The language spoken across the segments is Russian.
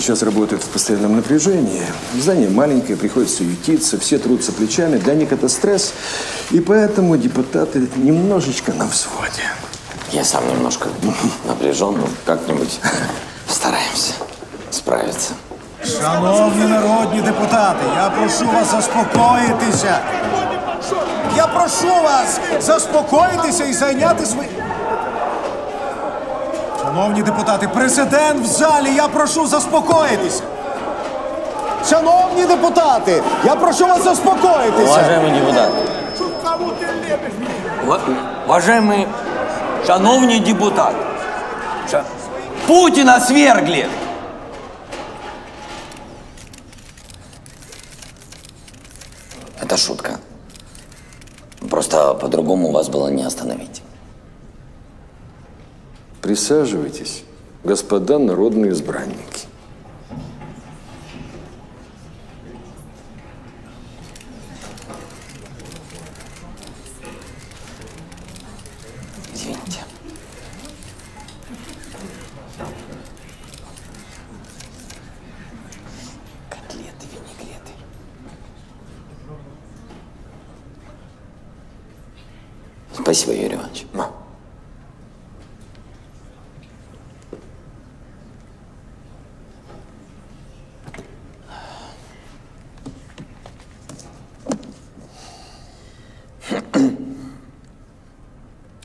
сейчас работают в постоянном напряжении. Здание маленькое, приходится суетиться, все трутся плечами. Для них это стресс. И поэтому депутаты немножечко на взводе. Я сам немножко напряжен, но как-нибудь стараемся справиться. Шановні народні депутати, я прошу вас заспокоїтися. Я прошу вас заспокоїтися і зайняти свої... Шановні депутати, президент в залі, я прошу заспокоїтися. Шановні депутати, я прошу вас заспокоїтися. Уважаемый депутат. Уважаемый шановні депутат. Путина свергли. Это шутка. Просто по-другому вас было не остановить. Присаживайтесь, господа народные избранники. Извините. Котлеты, винегреты. Спасибо, Юрий Иванович.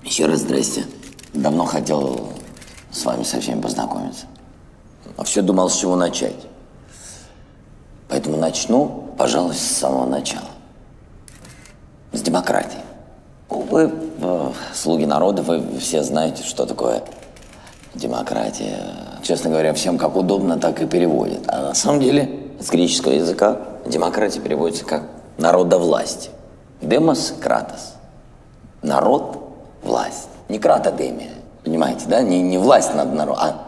Еще раз здрасте. Давно хотел с вами со всеми познакомиться. А все думал, с чего начать. Поэтому начну, пожалуй, с самого начала. С демократии. Вы, слуги народа, вы все знаете, что такое демократия. Честно говоря, всем как удобно, так и переводят. А на самом деле, с греческого языка демократия переводится как народовластие. Демос – кратос. Народ – власть. Не кратодемия, понимаете, да? Не власть над народом, а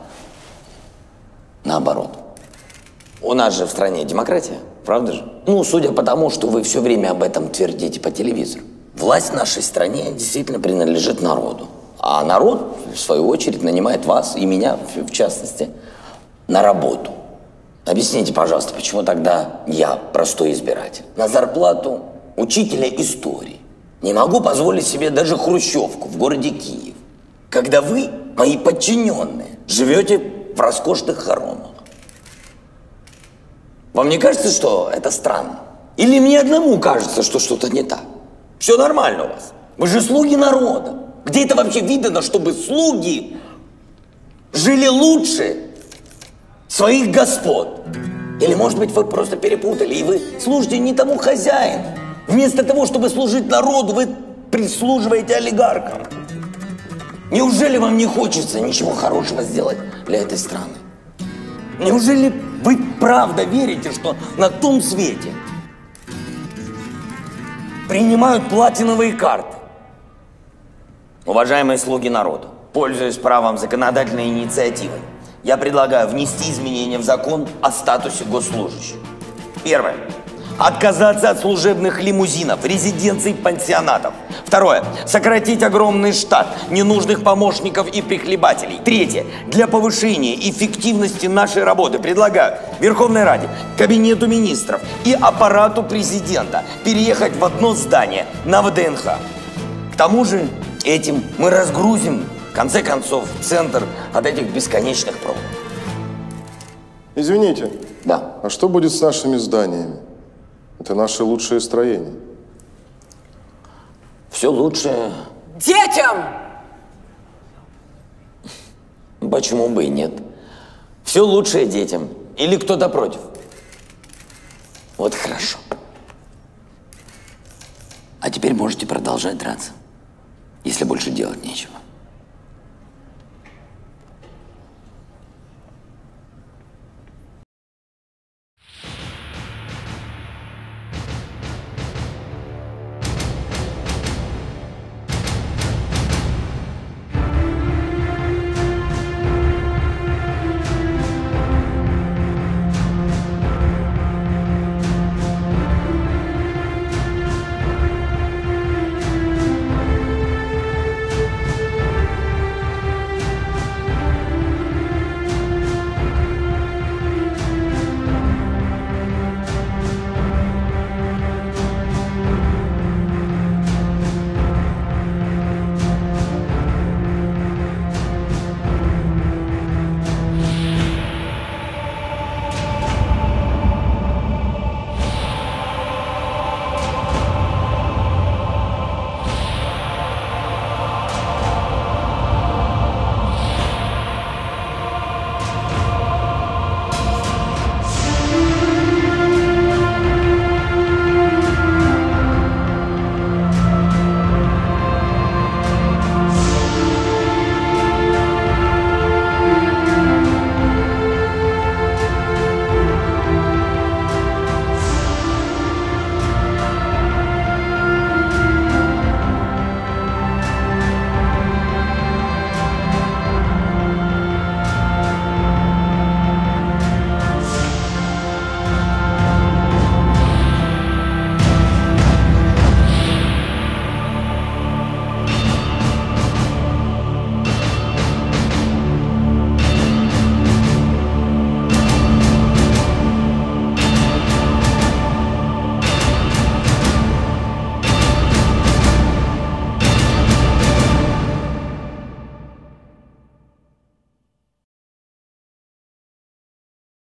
наоборот. У нас же в стране демократия, правда же? Ну, судя по тому, что вы все время об этом твердите по телевизору. Власть в нашей стране действительно принадлежит народу. А народ, в свою очередь, нанимает вас и меня, в частности, на работу. Объясните, пожалуйста, почему тогда я простой избиратель? На зарплату учителя истории не могу позволить себе даже хрущевку в городе Киев, когда вы, мои подчиненные, живете в роскошных хоромах. Вам не кажется, что это странно? Или мне одному кажется, что что-то не так? Все нормально у вас. Вы же слуги народа. Где это вообще видно, чтобы слуги жили лучше своих господ? Или, может быть, вы просто перепутали, и вы служите не тому хозяину. Вместо того, чтобы служить народу, вы прислуживаете олигархам. Неужели вам не хочется ничего хорошего сделать для этой страны? Неужели вы правда верите, что на том свете принимают платиновые карты? Уважаемые слуги народа, пользуясь правом законодательной инициативы, я предлагаю внести изменения в закон о статусе госслужащих. Первое. Отказаться от служебных лимузинов, резиденций, пансионатов. Второе. Сократить огромный штат ненужных помощников и прихлебателей. Третье. Для повышения эффективности нашей работы предлагаю Верховной Раде, Кабинету министров и аппарату президента переехать в одно здание на ВДНХ. К тому же этим мы разгрузим, в конце концов, центр от этих бесконечных пробок. Извините. Да. А что будет с нашими зданиями? Это наши лучшие строения. Все лучшее... Детям! Почему бы и нет? Все лучшее детям. Или кто-то против? Вот хорошо. А теперь можете продолжать драться, если больше делать нечего.